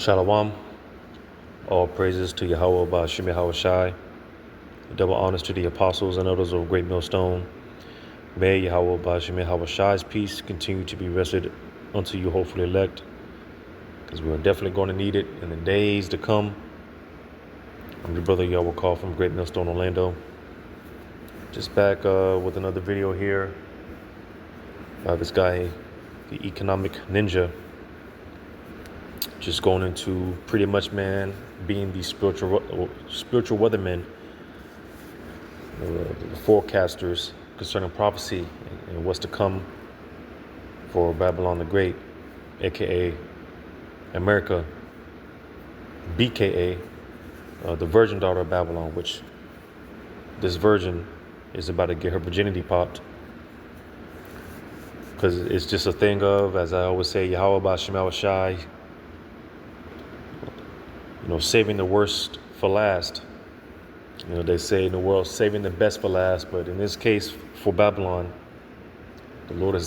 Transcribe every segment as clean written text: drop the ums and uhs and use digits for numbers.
Shalom. All praises to Yahweh Ba'Shem Yahweh Shai. Double honors to the apostles and others of Great Millstone. May Yahweh Ba'Shem Yahweh Shai's peace continue to be rested unto you, hopefully elect, because we are definitely going to need it in the days to come. I'm your brother Yahweh Call from Great Millstone, Orlando. Just back with another video here by this guy, the Economic Ninja. Just going into pretty much, man, being the spiritual weathermen, the forecasters concerning prophecy and what's to come for Babylon the Great, aka America, BKA, the virgin daughter of Babylon, which this virgin is about to get her virginity popped. Because it's just a thing of, as I always say, Yahweh Ba'Shem Yahweh Shai, saving the worst for last. They say in the world, saving the best for last. But in this case, for Babylon, the Lord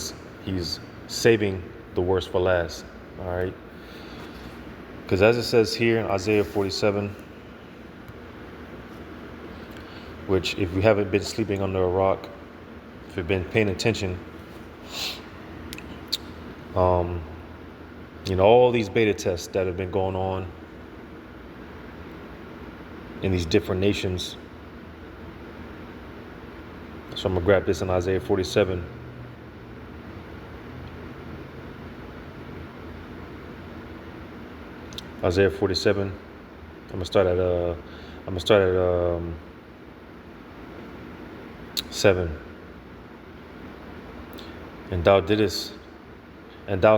he's saving the worst for last. All right. Because as it says here in Isaiah 47, which if you haven't been sleeping under a rock, if you've been paying attention, all these beta tests that have been going on in these different nations. So I'm going to grab this in Isaiah 47. Isaiah 47. I'm going to start at 7. And thou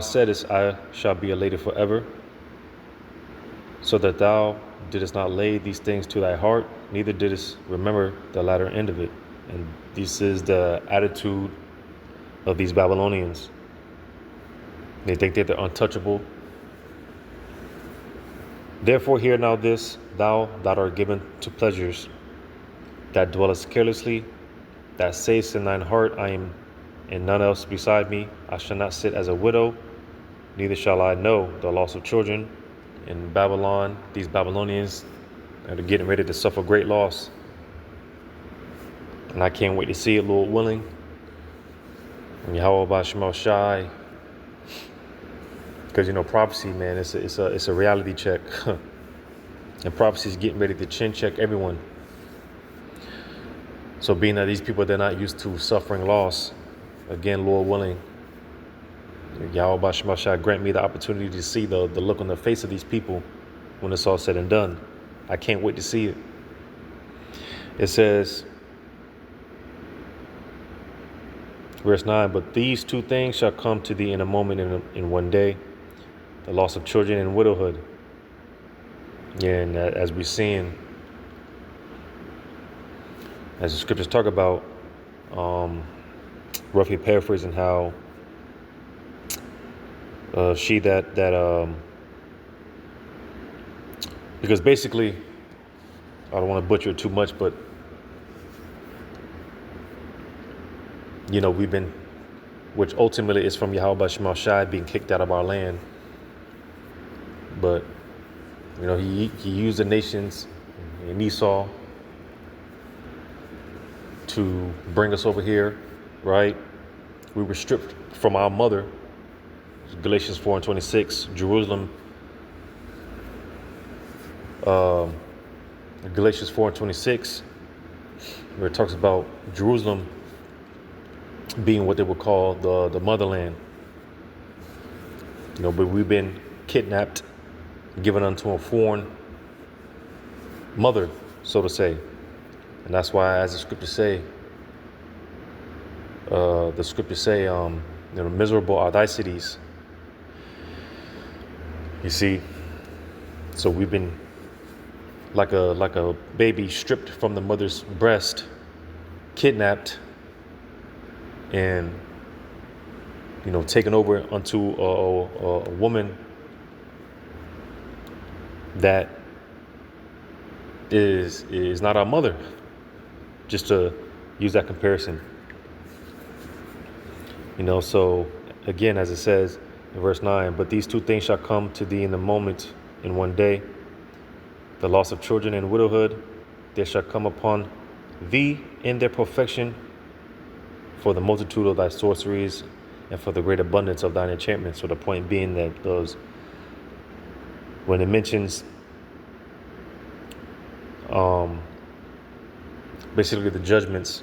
saidest, I shall be a lady forever, so that thou didst not lay these things to thy heart, neither didst remember the latter end of it. And this is the attitude of these Babylonians. They think that they're untouchable. Therefore hear now this, thou that art given to pleasures, that dwellest carelessly, that sayest in thine heart, I am and none else beside me. I shall not sit as a widow, neither shall I know the loss of children. In Babylon, these Babylonians are getting ready to suffer great loss. And I can't wait to see it, Lord willing. And Yahweh Ba'Shem Yahweh Shai. Because, prophecy, man, it's a reality check. And prophecy is getting ready to chin check everyone. So being that these people, they're not used to suffering loss, again, Lord willing, Yahweh Ba'Shem Yahweh Shai grant me the opportunity to see the look on the face of these people when it's all said and done. I can't wait to see it. It says, verse 9, but these two things shall come to thee in a moment, in one day, the loss of children and widowhood. Yeah, and as we're seeing, as the scriptures talk about, roughly paraphrasing how because basically, I don't want to butcher it too much, but we've been, which ultimately is from Yahweh Ba'Shem Yahweh Shai being kicked out of our land. But he used the nations in Esau to bring us over here, right? We were stripped from our mother. Galatians 4:26, Jerusalem. Galatians 4:26, where it talks about Jerusalem being what they would call the motherland. But we've been kidnapped, given unto a foreign mother, so to say. And that's why, as the scriptures say, miserable are thy cities. You see, so we've been like a baby stripped from the mother's breast, kidnapped, and taken over unto a woman that is not our mother. Just to use that comparison. So again, as it says in verse 9, but these two things shall come to thee in the moment, in one day. The loss of children and widowhood, there shall come upon thee in their perfection, for the multitude of thy sorceries and for the great abundance of thine enchantments. So the point being that when it mentions basically the judgments,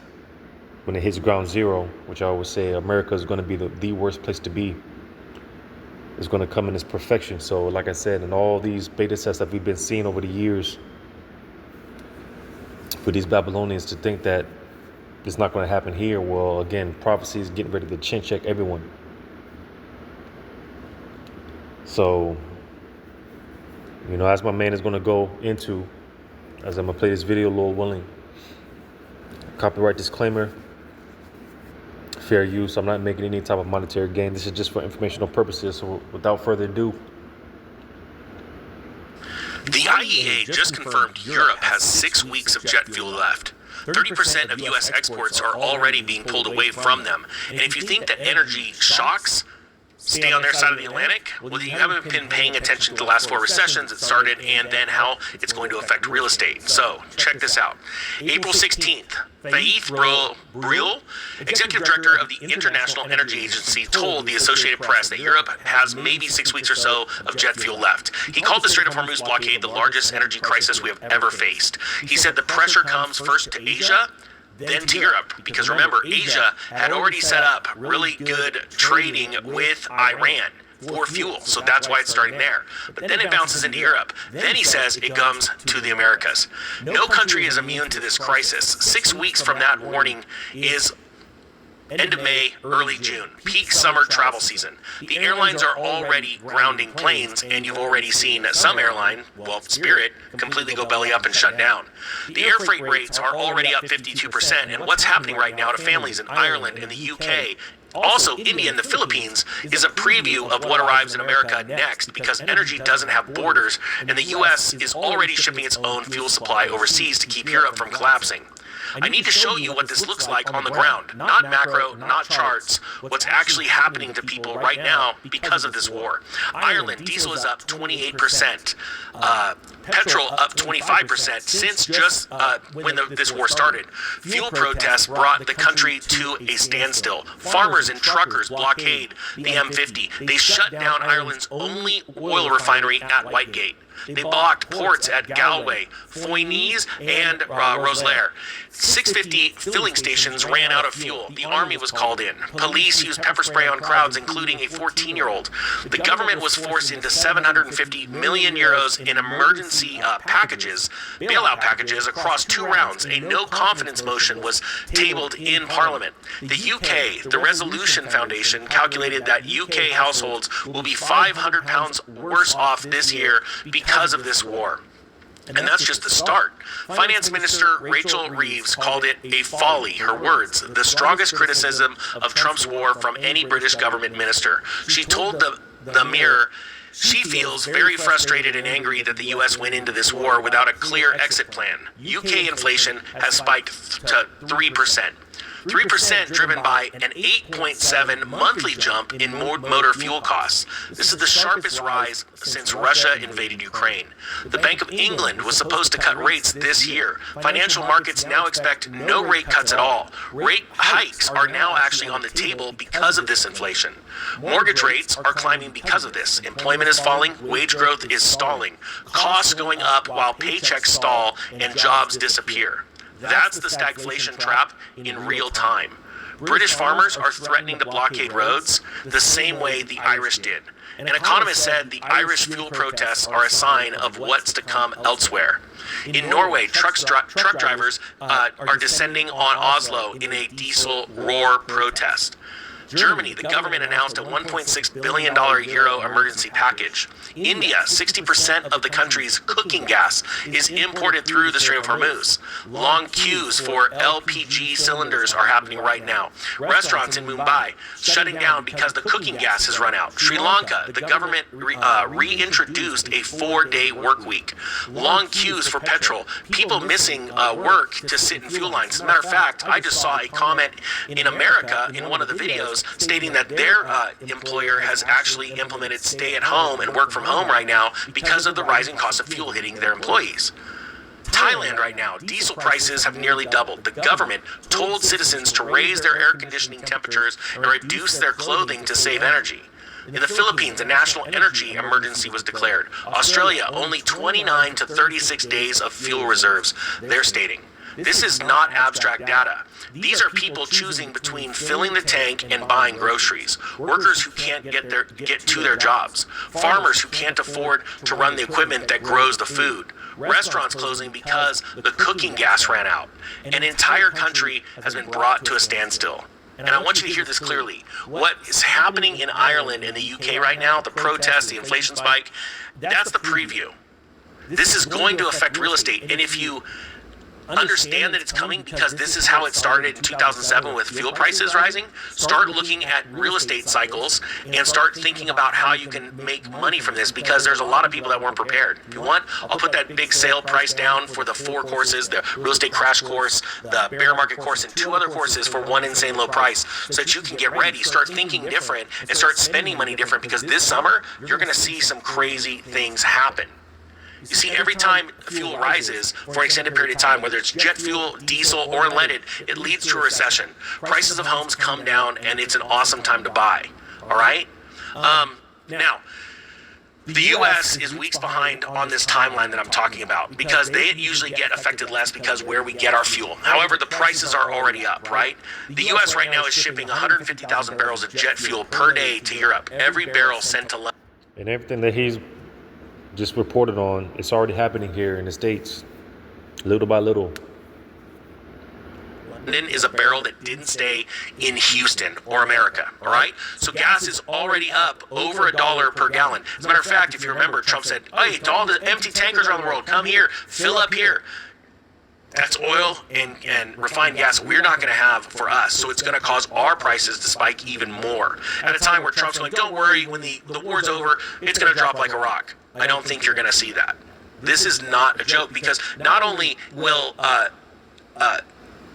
when it hits ground zero, which I always say America is going to be the worst place to be, is going to come in its perfection. So like I said, in all these beta tests that we've been seeing over the years, for these Babylonians to think that it's not going to happen here, well, again, prophecy is getting ready to chin check everyone. So, as my man is going to go into, as I'm going to play this video, Lord willing, copyright disclaimer, fair use. I'm not making any type of monetary gain. This is just for informational purposes. So without further ado. The IEA just confirmed Europe has 6 weeks of jet fuel left. 30% of U.S. exports are already being pulled away from them. And if you think that energy shocks stay on their side of the Atlantic, well, you haven't been paying attention to the last 4 recessions that started and then how it's going to affect real estate. So, check this out. April 16th, Faith Breuil, Executive Director of the International Energy Agency, told the Associated Press that Europe has maybe 6 weeks or so of jet fuel left. He called the Strait of Hormuz blockade the largest energy crisis we have ever faced. He said the pressure comes first to Asia, then to Europe, because remember, Asia had already set up really good trading with Iran for fuel, so that's why it's starting there. But then it bounces into Europe. Then he says it comes to the Americas. No country is immune to this crisis. 6 weeks from that warning is end of May, early June, peak summer travel season. The airlines are already grounding planes, and you've already seen some airline, well, Spirit, completely go belly up and shut down. The air freight rates are already up 52%, and what's happening right now to families in Ireland and the UK, also India and the Philippines, is a preview of what arrives in America next, because energy doesn't have borders, and the US is already shipping its own fuel supply overseas to keep Europe from collapsing. I need to show you what this looks like on the ground, not macro, not charts, what's actually happening to people right now because of this war. Ireland, diesel is up 28%, petrol up 25% since just when this war started. Fuel protests brought the country to a standstill. Farmers and truckers blockade the M50. They shut down Ireland's only oil refinery at Whitegate. They blocked ports at Galway, Foynes, and Rosslare. 650 filling stations ran out of fuel. The army was called in. Police used pepper spray on crowds, including a 14-year-old. The government was forced into 750 million euros in emergency packages, bailout packages, across 2 rounds. A no-confidence motion was tabled in Parliament. The UK, the Resolution Foundation, calculated that UK households will be £500 worse off this year because of this war. And that's just the start. Finance Minister Rachel Reeves called it a folly, her words, the strongest criticism of Trump's war from any British government minister. She told the Mirror she feels very frustrated and angry that the U.S. went into this war without a clear exit plan. UK inflation has spiked to 3%. 3% driven by an 8.7 monthly jump in motor fuel costs. This is the sharpest rise since Russia invaded Ukraine. The Bank of England was supposed to cut rates this year. Financial markets now expect no rate cuts at all. Rate hikes are now actually on the table because of this inflation. Mortgage rates are climbing because of this. Employment is falling, wage growth is stalling, costs going up while paychecks stall and jobs disappear. That's the stagflation trap in real time. British farmers are threatening to blockade roads the same way the Irish did. An economist said the Irish fuel protests are a sign of what's to come elsewhere. In Norway, truck drivers are descending on Oslo in a diesel roar protest. Germany, the government announced a $1.6 billion euro emergency package. India, 60% of the country's cooking gas is imported through the Strait of Hormuz. Long queues for LPG cylinders are happening right now. Restaurants in Mumbai shutting down because the cooking gas has run out. Sri Lanka, the government reintroduced a 4-day work week. Long queues for petrol. People missing work to sit in fuel lines. As a matter of fact, I just saw a comment in America in one of the videos videos stating that their employer has actually implemented stay at home and work from home right now because of the rising cost of fuel hitting their employees. Thailand right now, diesel prices have nearly doubled. The government told citizens to raise their air conditioning temperatures and reduce their clothing to save energy. In the Philippines, a national energy emergency was declared. Australia, only 29 to 36 days of fuel reserves, they're stating. This is not abstract data. These are people choosing between filling the tank and buying groceries. Workers who can't get to their jobs. Farmers who can't afford to run the equipment that grows the food. Restaurants closing because the cooking gas ran out. An entire country has been brought to a standstill. And I want you to hear this clearly. What is happening in Ireland and the UK right now, the protests, the inflation spike, that's the preview. This is going to affect real estate. And if you understand that it's coming because this is how it started in 2007 with fuel prices rising, start looking at real estate cycles and start thinking about how you can make money from this, because there's a lot of people that weren't prepared. If you want, I'll put that big sale price down for the 4 courses, the real estate crash course, the bear market course, and 2 other courses for one insane low price, so that you can get ready, start thinking different, and start spending money different, because this summer you're going to see some crazy things happen. You see, every time fuel rises for an extended period of time, whether it's jet fuel, diesel, or unleaded, it leads to a recession. Prices of homes come down, and it's an awesome time to buy. All right? Now, the U.S. is weeks behind on this timeline that I'm talking about, because they usually get affected less because where we get our fuel. However, the prices are already up, right? The U.S. right now is shipping 150,000 barrels of jet fuel per day to Europe. Every barrel sent to London. And everything that he's just reported on, it's already happening here in the States, little by little. London is a barrel that didn't stay in Houston or America, all right? So gas is already up over $1 per gallon. As a matter of fact, if you remember, Trump said, hey, to all the empty tankers around the world, come here, fill up here. That's oil and refined gas we're not going to have for us. So it's going to cause our prices to spike even more. At a time where Trump's like, don't worry, when the war's over, it's going to drop like a rock. I don't think you're going to see that. This is not a joke, because not only will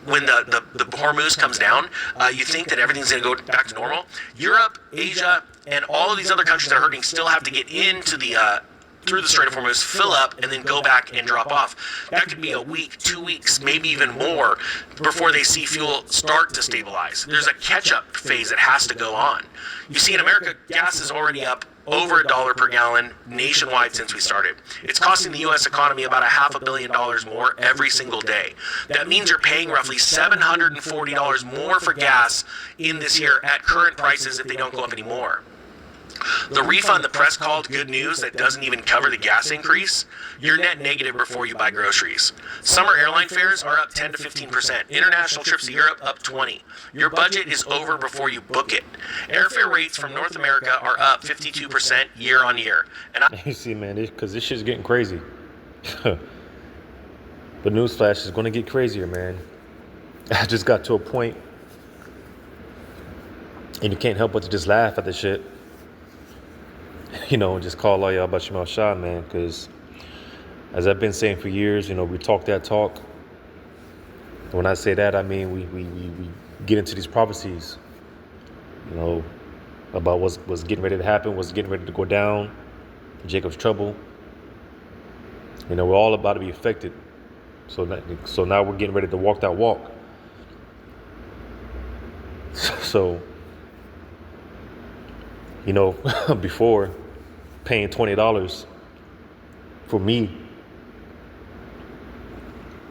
when the Hormuz comes down, you think that everything's going to go back to normal. Europe, Asia, and all of these other countries that are hurting still have to get into the through the Strait of Hormuz, fill up, and then go back and drop off. That could be a week, 2 weeks, maybe even more before they see fuel start to stabilize. There's a catch-up phase that has to go on. You see, in America, gas is already up over $1 per gallon nationwide since we started. It's costing the U.S. economy about $500 million more every single day. That means you're paying roughly $740 more for gas in this year at current prices if they don't go up anymore. The refund the press called good news that doesn't even cover the gas increase, you're net negative before you buy groceries. Summer airline fares are up 10 to 15%. International trips to Europe up 20%. Your budget is over before you book it. Airfare rates from North America are up 52% year on year. And You see, man, because this shit's getting crazy. But newsflash is going to get crazier, man. I just got to a point, and you can't help but to just laugh at the shit. You know, just call all y'all about your mouth shy, man, because as I've been saying for years, you know, we talk that talk. When I say that, I mean we get into these prophecies, you know, about what's getting ready to happen, what's getting ready to go down, Jacob's trouble. You know, we're all about to be affected. So now we're getting ready to walk that walk. So, you know, before paying $20 for me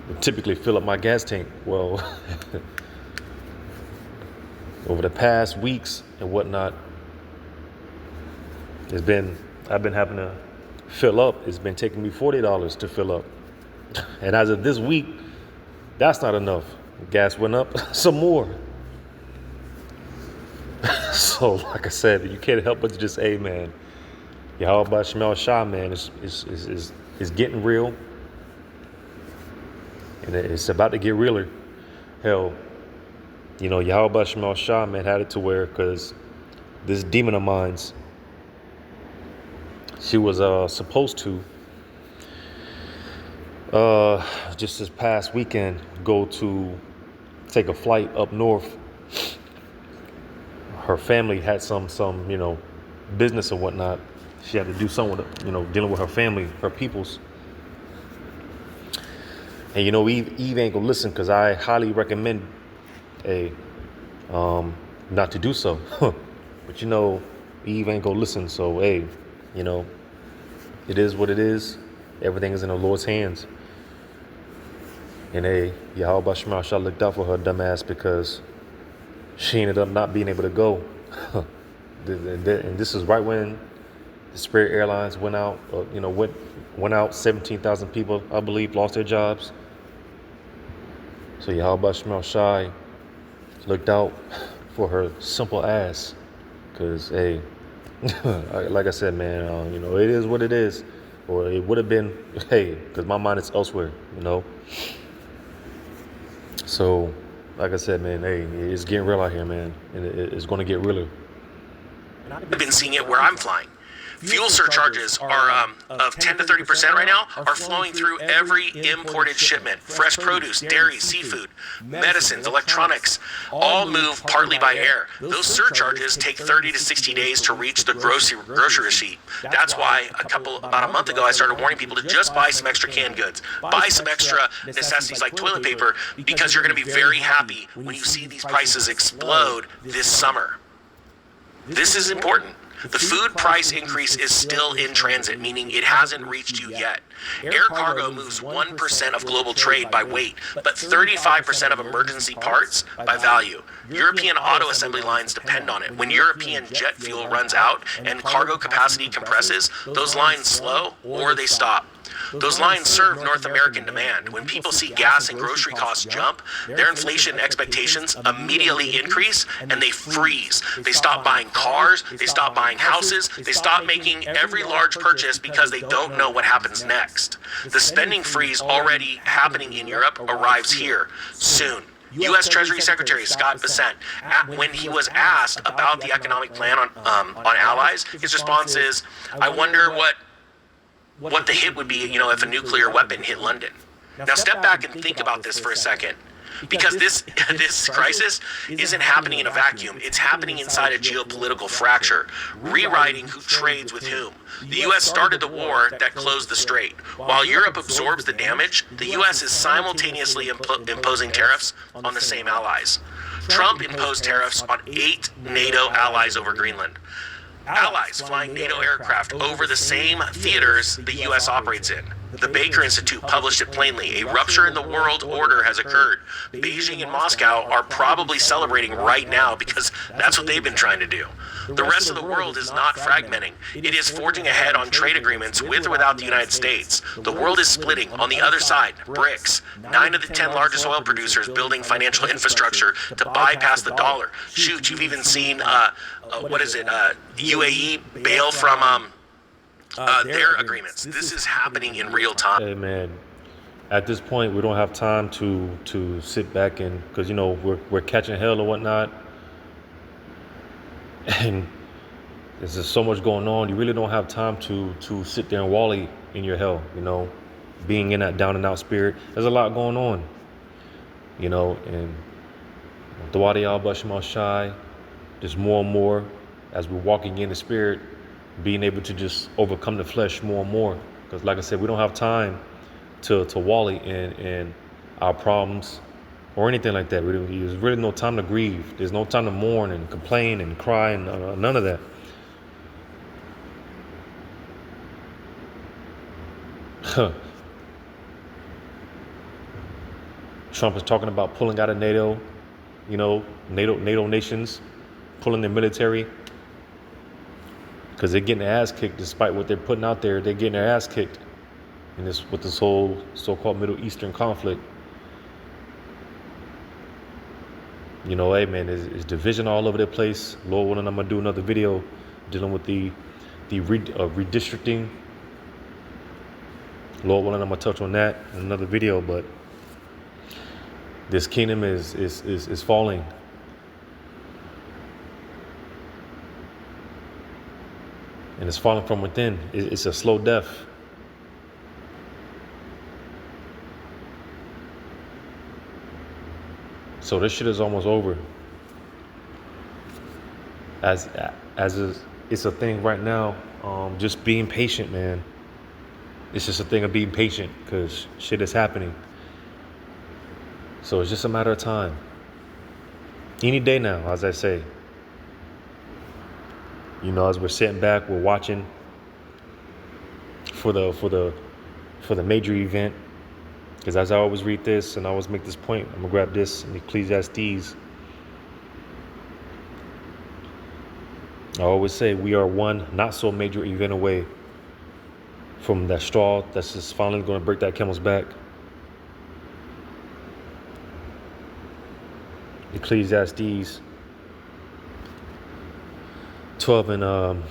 to typically fill up my gas tank. Well, over the past weeks and whatnot, I've been having to fill up. It's been taking me $40 to fill up. And as of this week, that's not enough. Gas went up some more. So, like I said, you can't help but to just, hey, man, Yahweh Shemel Shah, man, is getting real. And it's about to get realer. Hell, you know, Yahweh Shemel Shah, man, had it to where, because this demon of mine's, she was supposed to, just this past weekend, go to take a flight up north. her family had some business or whatnot. She had to do something with dealing with her family, her peoples. And Eve ain't gonna listen, because I highly recommend not to do so. But Eve ain't gonna listen. So hey, it is what it is. Everything is in the Lord's hands. And hey, Yahweh Shema Shah looked out for her dumb ass, because she ended up not being able to go. And this is right when the Spirit Airlines went out. Went out. 17,000 people, I believe, lost their jobs. So Yahweh Shema Shai looked out for her simple ass, because hey, like I said, man, it is what it is, or it would have been, hey, because my mind is elsewhere, So, like I said, man, hey, it's getting real out here, man, and it's going to get realer. I've been seeing it where I'm flying. Fuel surcharges are of 10 to 30% right now are flowing through every imported shipment. Fresh produce, dairy, seafood, medicines, electronics, all move partly by air. Those surcharges take 30 to 60 days to reach the grocery receipt. That's why about a month ago, I started warning people to just buy some extra canned goods, buy some extra necessities like toilet paper, because you're going to be very happy when you see these prices explode this summer. This is important. The food price increase is still in transit, meaning it hasn't reached you yet. Air cargo moves 1% of global trade by weight, but 35% of emergency parts by value. European auto assembly lines depend on it. When European jet fuel runs out and cargo capacity compresses, those lines slow or they stop. Those lines serve North American demand. When people see gas and grocery costs jump, their inflation expectations immediately increase and they freeze. They stop buying cars, they stop buying houses, they stop making every large purchase because they don't know what happens next. The spending freeze already happening in Europe arrives here soon. U.S. Treasury Secretary Scott Bessent, when he was asked about the economic plan on allies, his response is, "I wonder what the hit would be, if a nuclear weapon hit London." Now step back and think about this for a second. Because this crisis isn't happening in a vacuum. It's happening inside a geopolitical fracture, rewriting who trades with whom. The U.S. started the war that closed the strait. While Europe absorbs the damage, the U.S. is simultaneously imposing tariffs on the same allies. Trump imposed tariffs on 8 NATO allies over Greenland. Allies flying NATO aircraft over the same theaters the U.S. operates in. The Baker Institute published it plainly. A rupture in the world order has occurred. Beijing and Moscow are probably celebrating right now because that's what they've been trying to do. The rest of the world is not fragmenting. It is forging ahead on trade agreements with or without the United States. The world is splitting. On the other side, BRICS, 9 of the 10 largest oil producers building financial infrastructure to bypass the dollar. Shoot, you've even seen, UAE bail from their agreements. This is happening in real time. Hey man, at this point we don't have time to sit back and, because we're catching hell or whatnot, and there's just so much going on. You really don't have time to sit there and wally in your hell. Being in that down and out spirit. There's a lot going on. And Dawadi al Shai, just more and more as we're walking in the spirit, being able to just overcome the flesh more and more. Because like I said, we don't have time to wally in our problems or anything like that. There's really no time to grieve. There's no time to mourn and complain and cry and none of that. Trump is talking about pulling out of NATO, NATO nations, pulling their military, because they're getting their ass kicked. Despite what they're putting out there, they're getting their ass kicked with this whole so-called Middle Eastern conflict. Hey man, there's division all over the place. Lord willing, I'm gonna do another video dealing with the redistricting. Lord willing, I'm gonna touch on that in another video. But this kingdom is falling. And it's falling from within. It's a slow death. So this shit is almost over. as it's a thing right now. Just being patient, man. It's just a thing of being patient because shit is happening. So it's just a matter of time. Any day now, as I say. As we're sitting back, we're watching for the major event. Because as I always read this and I always make this point, I'm gonna grab this in Ecclesiastes. I always say we are one not so major event away from that straw that's just finally going to break that camel's back. Ecclesiastes 12 and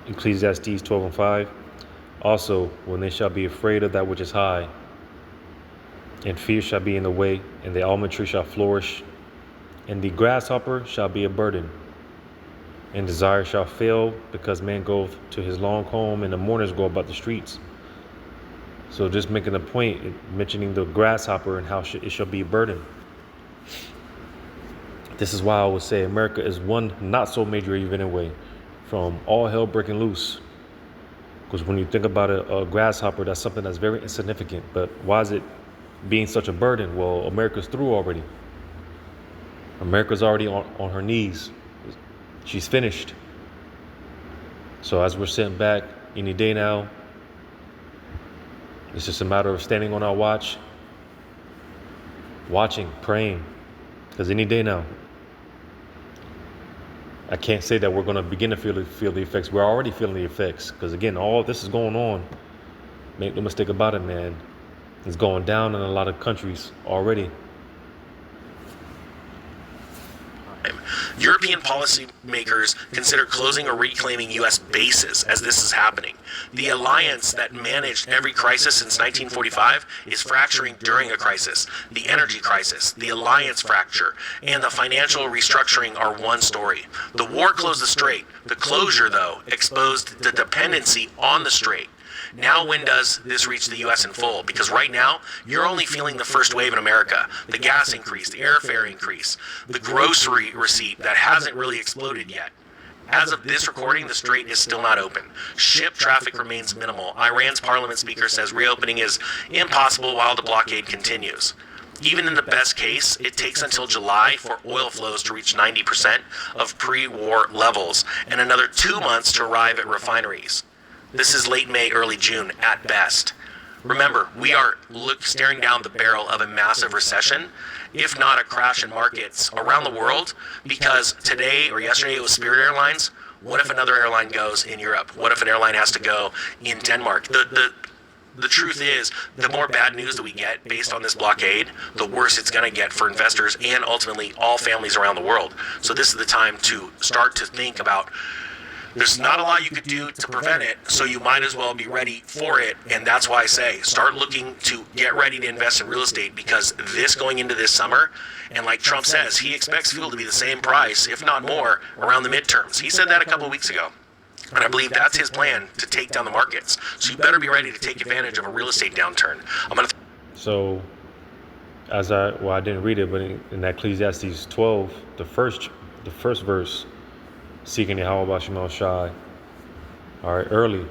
Ecclesiastes 12 and 5. Also, when they shall be afraid of that which is high, and fear shall be in the way, and the almond tree shall flourish, and the grasshopper shall be a burden, and desire shall fail, because man goeth to his long home, and the mourners go about the streets. So just making a point, mentioning the grasshopper and how it shall be a burden. This is why I would say America is one not so major event away from all hell breaking loose. Because when you think about a grasshopper, that's something that's very insignificant. But why is it being such a burden? Well, America's through already. America's already on her knees. She's finished. So as we're sitting back any day now, it's just a matter of standing on our watch, watching, praying. Because any day now, I can't say that we're going to begin to feel the effects. We're already feeling the effects. Because again, all of this is going on. Make no mistake about it, man. It's going down in a lot of countries already. European policymakers consider closing or reclaiming U.S. bases as this is happening. The alliance that managed every crisis since 1945 is fracturing during a crisis. The energy crisis, the alliance fracture, and the financial restructuring are one story. The war closed the strait. The closure, though, exposed the dependency on the strait. Now when does this reach the U.S. in full? Because right now, you're only feeling the first wave in America. The gas increase, the airfare increase, the grocery receipt that hasn't really exploded yet. As of this recording, the strait is still not open. Ship traffic remains minimal. Iran's parliament speaker says reopening is impossible while the blockade continues. Even in the best case, it takes until July for oil flows to reach 90% of pre-war levels and another 2 months to arrive at refineries. This is late May, early June at best. Remember, we are staring down the barrel of a massive recession, if not a crash in markets around the world, because today or yesterday it was Spirit Airlines. What if another airline goes in Europe? What if an airline has to go in Denmark? The truth is, the more bad news that we get based on this blockade, the worse it's going to get for investors and ultimately all families around the world. So this is the time to start to think about there's not a lot you could do to prevent it, so you might as well be ready for it. And that's why I say start looking to get ready to invest in real estate, because this going into this summer, and like Trump says, he expects fuel to be the same price, if not more, around the midterms. He said that a couple of weeks ago. And I believe that's his plan to take down the markets. So you better be ready to take advantage of a real estate downturn. So, I didn't read it, but in Ecclesiastes 12, the first verse, seeking Yahweh Bashim Shai, all right, early,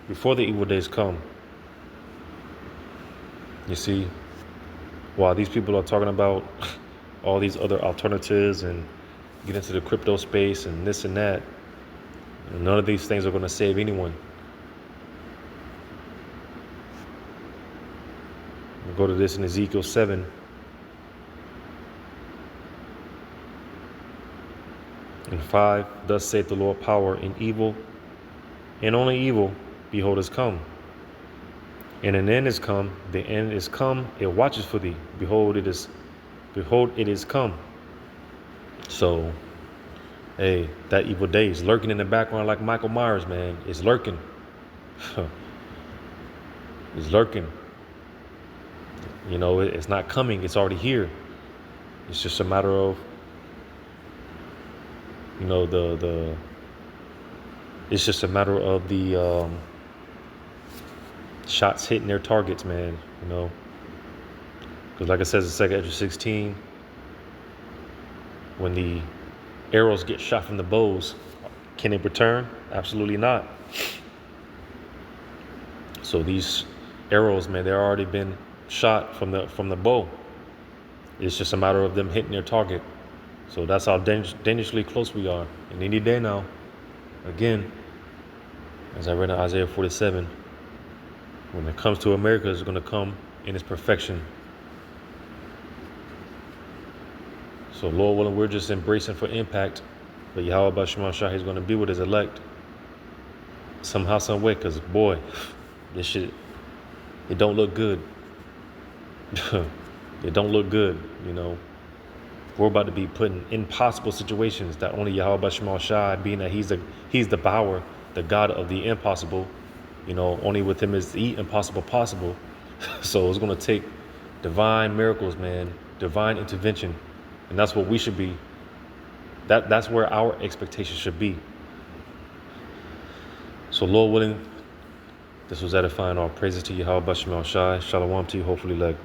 before the evil days come. You see, while these people are talking about all these other alternatives and get into the crypto space and this and that, none of these things are going to save anyone. We'll go to this in Ezekiel 7. And 5, thus saith the Lord, power in evil, and only evil, behold, is come. And an end is come, the end is come, it watches for thee. Behold, it is come. So, hey, that evil day is lurking in the background like Michael Myers, man. It's lurking. It's lurking. It's not coming, it's already here. It's just a matter of it's just a matter of the shots hitting their targets, man. Because like it says in 2 Ezra 16, when the arrows get shot from the bows, can it return? Absolutely not. So these arrows, man, they're already been shot from the bow. It's just a matter of them hitting their target. So that's how dangerously close we are. And any day now, again, as I read in Isaiah 47, when it comes to America, it's going to come in its perfection. So Lord willing, we're just embracing for impact. But Yahweh Bashima Shah is going to be with his elect somehow, some way. Because boy, this shit, it don't look good. It don't look good, you know. We're about to be put in impossible situations that only Yahweh Bashima Shah, being that he's the power, the God of the impossible, you know, only with him is the impossible possible. So it's going to take divine miracles, man, divine intervention. And that's what we should be. That's where our expectations should be. So Lord willing, this was edifying. All praises to Yahweh Bashima Shai. Shalom to you. Hopefully, like